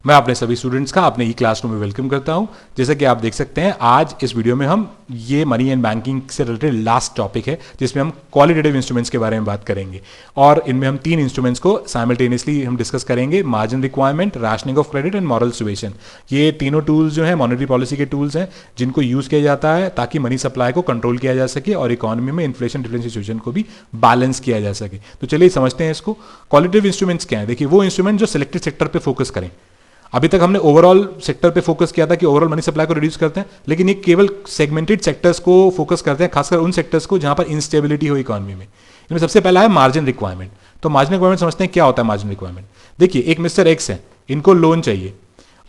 मैं अपने सभी स्टूडेंट्स का अपने ई क्लासरूम में वेलकम करता हूं। जैसा कि आप देख सकते हैं, आज इस वीडियो में हम ये मनी एंड बैंकिंग से रिलेटेड लास्ट टॉपिक है जिसमें हम क्वालिटेटिव इंस्ट्रूमेंट्स के बारे में बात करेंगे। और इनमें हम 3 इंस्ट्रूमेंट्स को साइमल्टेनियसली हम डिस्कस करेंगे: margin requirement, rationing of credit and moral suasion. ये तीनों टूल्स जो है मॉनेटरी पॉलिसी के टूल्स हैं जिनको यूज़ किया जाता है ताकि मनी सप्लाई को कंट्रोल किया जा सके और इकोनॉमी में इन्फ्लेशन डिफलेशन सिचुएशन को भी बैलेंस किया जा सके। तो चलिए समझते हैं इसको। क्वालिटेटिव इंस्ट्रूमेंट्स क्या है? देखिए, वो इंस्ट्रूमेंट जो सिलेक्टेड सेक्टर पे फोकस करें। अभी तक हमने ओवरऑल सेक्टर पे फोकस किया था कि ओवरऑल मनी सप्लाई को रिड्यूस करते हैं, लेकिन ये केवल सेगमेंटेड सेक्टर्स को फोकस करते हैं, खासकर उन सेक्टर्स को जहां पर इंस्टेबिलिटी हो इकोनॉमी में। इनमें सबसे पहला है मार्जिन रिक्वायरमेंट। तो मार्जिन रिक्वायरमेंट समझते हैं क्या होता है मार्जिन रिक्वायरमेंट। देखिए, एक मिस्टर एक्स है, इनको लोन चाहिए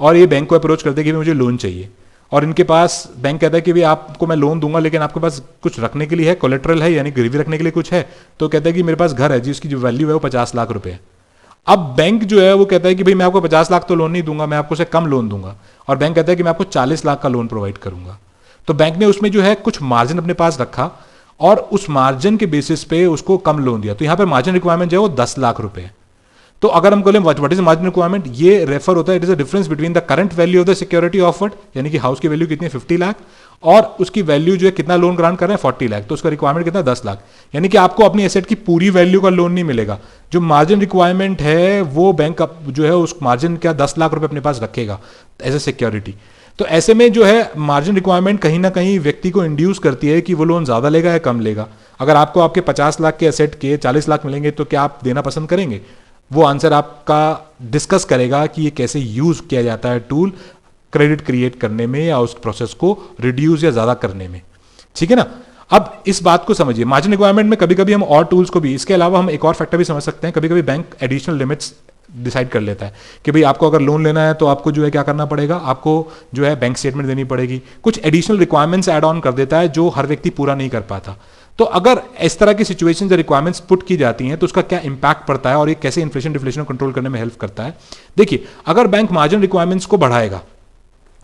और ये बैंक को अप्रोच करते हैं कि मुझे लोन चाहिए, और इनके पास बैंक कहता है कि भाई आपको मैं लोन दूंगा, लेकिन आपके पास कुछ रखने के लिए है, कोलेट्रल है, यानी गिरवी रखने के लिए कुछ है। तो कहता है कि मेरे पास घर है जिसकी जो वैल्यू है वो 50 लाख रुपए है। अब बैंक जो है वो कहता है कि भाई मैं आपको 50 लाख तो लोन नहीं दूंगा, मैं आपको से कम लोन दूंगा, और बैंक कहता है कि मैं आपको 40 लाख का लोन प्रोवाइड करूंगा। तो बैंक ने उसमें जो है कुछ मार्जिन अपने पास रखा और उस मार्जिन के बेसिस पे उसको कम लोन दिया। तो यहां पर मार्जिन रिक्वायरमेंट जो है वो 10 लाख रुपए है। तो अगर हम बोले व्हाट इज मार्जिन रिक्वायरमेंट, ये रेफर होता है, it is the difference between the current value of the security offered, यानी कि हाउस की वैल्यू कितनी है 50 लाख, और उसकी वैल्यू जो है कितना लोन ग्रांट कर रहे हैं 40 लाख, तो उसका रिक्वायरमेंट कितना 10 लाख। यानी कि आपको अपनी एसेट की पूरी वैल्यू का लोन नहीं मिलेगा। जो मार्जिन रिक्वायरमेंट है वो बैंक जो है उस मार्जिन का 10 लाख रुपए अपने पास रखेगा एज ए सिक्योरिटी। तो ऐसे में जो है मार्जिन रिक्वायरमेंट कहीं ना कहीं व्यक्ति को इंड्यूस करती है कि वो लोन ज्यादा लेगा या कम लेगा। अगर आपको आपके 50 लाख के एसेट के 40 लाख मिलेंगे तो क्या आप देना पसंद करेंगे? वो आंसर आपका डिस्कस करेगा कि ये कैसे यूज किया जाता है टूल क्रेडिट क्रिएट करने में या उस प्रोसेस को रिड्यूस या ज्यादा करने में। ठीक है ना? अब इस बात को समझिए, मार्जिन रिक्वायरमेंट में कभी कभी हम और टूल्स को भी, इसके अलावा हम एक और फैक्टर भी समझ सकते हैं। कभी कभी बैंक एडिशनल लिमिट्स डिसाइड कर लेता है कि भाई आपको अगर लोन लेना है तो आपको जो है क्या करना पड़ेगा, आपको जो है बैंक स्टेटमेंट देनी पड़ेगी। कुछ एडिशनल रिक्वायरमेंट्स ऐड ऑन कर देता है जो हर व्यक्ति पूरा नहीं कर पाता। तो अगर इस तरह की सिचुएशन जो रिक्वायरमेंट्स पुट की जाती हैं तो उसका क्या इंपैक्ट पड़ता है और ये कैसे इन्फ्लेशन डिफ्लेशन को कंट्रोल करने में हेल्प करता है। देखिए, अगर बैंक मार्जिन रिक्वायरमेंट्स को बढ़ाएगा,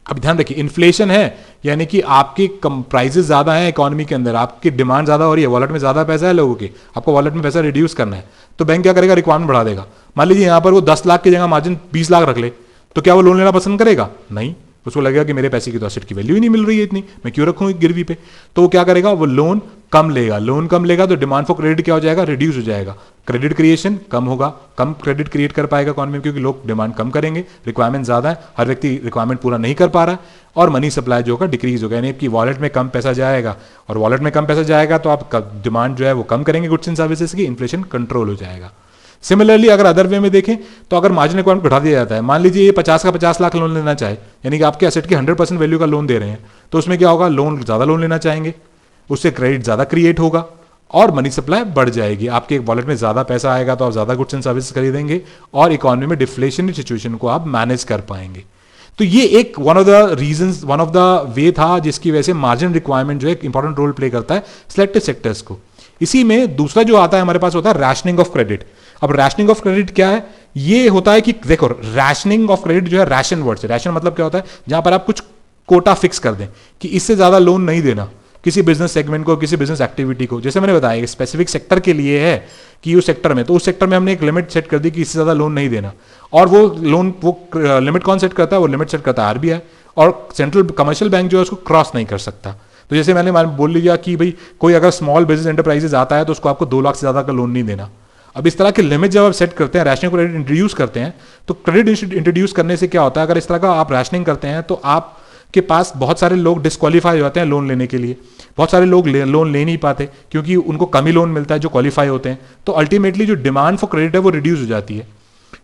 अब ध्यान रखिए, इन्फ्लेशन है यानी कि आपके प्राइसेस ज्यादा हैं इकोनॉमी के अंदर, आपकी डिमांड ज्यादा हो रही है, वॉलेट में ज्यादा पैसा है लोगों के, आपको वॉलेट में पैसा रिड्यूस करना है, तो बैंक क्या करेगा, रिक्वायरमेंट बढ़ा देगा। मान लीजिए यहां पर वो 10 लाख की जगह मार्जिन 20 लाख रख ले, तो क्या वो लोन लेना पसंद करेगा? नहीं, उसको लगेगा कि मेरे पैसे की तो एसेट की वैल्यू ही नहीं मिल रही है इतनी, मैं क्यों रखूं गिरवी पे। तो वो क्या करेगा, वो लोन कम लेगा। लोन कम लेगा तो डिमांड फॉर क्रेडिट क्या हो जाएगा, रिड्यूस हो जाएगा, क्रेडिट क्रिएशन कम होगा, कम क्रेडिट क्रिएट कर पाएगा इकोनॉमी में क्योंकि लोग डिमांड कम करेंगे, रिक्वायरमेंट ज्यादा है, हर व्यक्ति रिक्वायरमेंट पूरा नहीं कर पा रहा है, और मनी सप्लाई जो होगा डिक्रीज होगा, यानी आपकी वॉलेट में कम पैसा जाएगा, और वॉलेट में कम पैसा जाएगा तो आप डिमांड जो है वो कम करेंगे गुड्स एंड सर्विसेज की, इन्फ्लेशन कंट्रोल हो जाएगा। सिमिलरली अगर अदर वे में देखें तो अगर मार्जिन रिक्वायरमेंट घटा दिया जाता है, मान लीजिए ये 50 का 50 लाख लोन लेना चाहे, यानी कि आपके एसेट की 100% वैल्यू का लोन दे रहे हैं, तो उसमें क्या होगा, लोन ज्यादा लोन लेना चाहेंगे, उससे क्रेडिट ज्यादा क्रिएट होगा और मनी सप्लाई बढ़ जाएगी, आपके वॉलेट में ज्यादा पैसा आएगा तो आप ज्यादा गुड्स एंड सर्विसेज खरीदेंगे और इकोनॉमी में डिफ्लेशन सिचुएशन को आप मैनेज कर पाएंगे। तो ये एक वन ऑफ द वे था जिसकी वजह से मार्जिन रिक्वायरमेंट जो है इंपॉर्टेंट रोल प्ले करता है सिलेक्टेड सेक्टर्स को। इसी में दूसरा जो आता है हमारे पास होता है रैशनिंग ऑफ क्रेडिट। अब रैशनिंग ऑफ क्रेडिट क्या है? ये होता है कि देखो, रैशनिंग ऑफ क्रेडिट जो है रैशन वर्ड से, रैशन मतलब क्या होता है, जहां पर आप कुछ कोटा फिक्स कर दें कि इससे ज्यादा लोन नहीं देना किसी बिजनेस सेगमेंट को, किसी बिजनेस एक्टिविटी को। जैसे मैंने बताया स्पेसिफिक सेक्टर के लिए है कि उस सेक्टर में, तो उस सेक्टर में हमने एक लिमिट सेट कर दी कि इससे ज्यादा लोन नहीं देना, और वो लोन वो लिमिट कौन सेट करता है, वो लिमिट सेट करता है आरबीआई, और सेंट्रल कमर्शियल बैंक जो है उसको क्रॉस नहीं कर सकता। तो जैसे मैंने बोल लिया कि भाई कोई अगर स्मॉल बिजनेस एंटरप्राइजेज आता है तो उसको आपको 2 लाख से ज्यादा का लोन नहीं देना। अब इस तरह के लिमिट जब आप सेट करते हैं, रैशनिंग क्रेडिट इंट्रोड्यूस करते हैं, तो क्रेडिट इंट्रोड्यूस करने से क्या होता है, अगर इस तरह का आप रैशनिंग करते हैं तो आपके पास बहुत सारे लोग डिस्क्वालीफाई हो जाते हैं लोन लेने के लिए, बहुत सारे लोग लोन ले नहीं पाते क्योंकि उनको कम ही लोन मिलता है जो क्वालिफाई होते हैं। तो अल्टीमेटली जो डिमांड फॉर क्रेडिट है वो रिड्यूस हो जाती है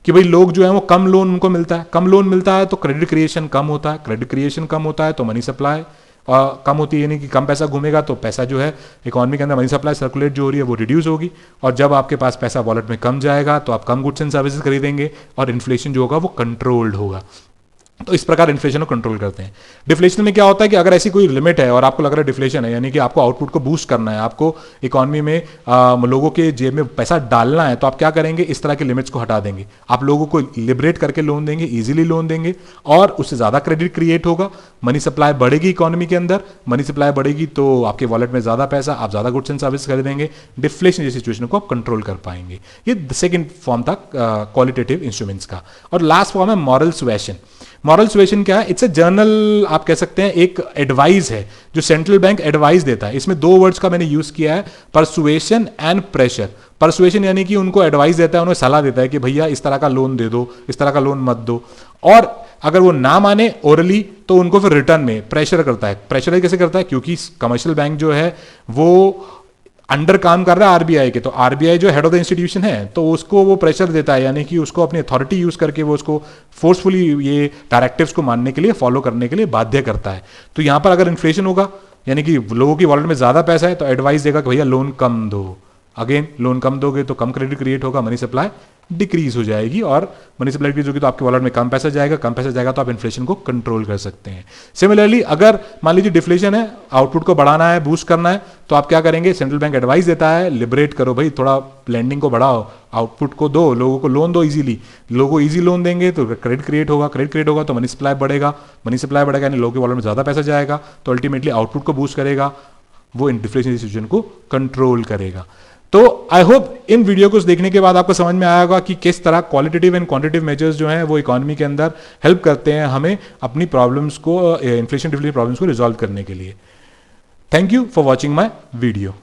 कि भाई लोग जो है वो कम लोन उनको मिलता है, कम लोन मिलता है तो क्रेडिट क्रिएशन कम होता है, क्रेडिट क्रिएशन कम होता है तो मनी सप्लाई कम होती है, यानी कि कम पैसा घूमेगा तो पैसा जो है इकोनॉमी के अंदर मनी सप्लाई सर्कुलेट जो हो रही है वो रिड्यूस होगी, और जब आपके पास पैसा वॉलेट में कम जाएगा तो आप कम गुड्स एंड सर्विसेज खरीदेंगे और इन्फ्लेशन जो होगा वो कंट्रोल्ड होगा। तो इस प्रकार इन्फ्लेशन को कंट्रोल करते हैं। डिफ्लेशन में क्या होता है कि अगर ऐसी कोई लिमिट है और आपको लग रहा है डिफ्लेशन है, यानी कि आपको आउटपुट को बूस्ट करना है, आपको इकोनॉमी में लोगों के जेब में पैसा डालना है, तो आप क्या करेंगे, इस तरह के लिमिट्स को हटा देंगे। आप लोगों को लिबरेट करके लोन देंगे, इजीली लोन देंगे, और उससे ज़्यादा क्रेडिट क्रिएट होगा, मनी सप्लाई बढ़ेगी इकोनॉमी के अंदर। मनी सप्लाई बढ़ेगी तो आपके वॉलेट में ज़्यादा पैसा, आप ज़्यादा गुड्स एंड सर्विस खरीदेंगे, डिफ्लेशन जैसी सिचुएशन को आप कंट्रोल कर पाएंगे। ये सेकेंड फॉर्म था क्वालिटेटिव इंस्ट्रूमेंट्स का। और लास्ट फॉर्म है मॉरल सुएशन। मॉरल सुएशन क्या है? इट्स ए जर्नल, आप कह सकते हैं एक एडवाइस है जो सेंट्रल बैंक एडवाइस देता है। इसमें 2 वर्ड्स का मैंने यूज किया है, परसुएशन एंड प्रेशर। परसुएशन यानी कि उनको एडवाइस देता है, उन्हें सलाह देता है कि भैया इस तरह का लोन दे दो, इस तरह का लोन मत दो, और अगर वो ना माने ओरली तो उनको फिर रिटर्न में प्रेशर करता है। प्रेशर कैसे करता है? क्योंकि कमर्शियल बैंक जो है वो अंडर काम कर रहा है आरबीआई के, तो आरबीआई जो हेड ऑफ द इंस्टीट्यूशन है तो उसको वो प्रेशर देता है, यानी कि उसको अपनी अथॉरिटी यूज करके वो उसको फोर्सफुली ये डायरेक्टिव्स को मानने के लिए, फॉलो करने के लिए बाध्य करता है। तो यहां पर अगर इन्फ्लेशन होगा, यानी कि लोगों की वॉलेट में ज्यादा पैसा है, तो एडवाइस देगा कि भैया लोन कम दो। अगेन लोन कम दोगे तो कम क्रेडिट क्रिएट होगा, मनी सप्लाई डिक्रीज हो जाएगी, और मनी सप्लाई डिक्रीज होगी तो आपके वॉलेट में कम पैसा जाएगा, कम पैसा जाएगा तो आप इन्फ्लेशन को कंट्रोल कर सकते हैं। सिमिलरली अगर मान लीजिए डिफ्लेशन है, आउटपुट को बढ़ाना है, बूस्ट करना है, तो आप क्या करेंगे? सेंट्रल बैंक एडवाइस देता है, लिबरेट करो भाई, थोड़ा लैंडिंग को बढ़ाओ, आउटपुट को दो, लोगों को लोन दो इजीली। लोगों को इजी लोन देंगे तो क्रेडिट क्रिएट होगा, क्रेडिट क्रिएट होगा तो मनी सप्लाई बढ़ेगा, मनी सप्लाई बढ़ेगा यानी लोगों के वॉलेट में ज्यादा पैसा जाएगा, तो अल्टीमेटली आउटपुट को बूस्ट करेगा, वो डिफ्लेशन सिचुएशन को कंट्रोल करेगा। तो आई होप इन वीडियो को देखने के बाद आपको समझ में आया होगा कि किस तरह क्वालिटेटिव एंड क्वांटिटेटिव मेजर्स जो हैं वो इकोनॉमी के अंदर हेल्प करते हैं हमें अपनी प्रॉब्लम्स को, इन्फ्लेशन डिफ्लेशन प्रॉब्लम्स को रिजॉल्व करने के लिए। Thank you for watching my video.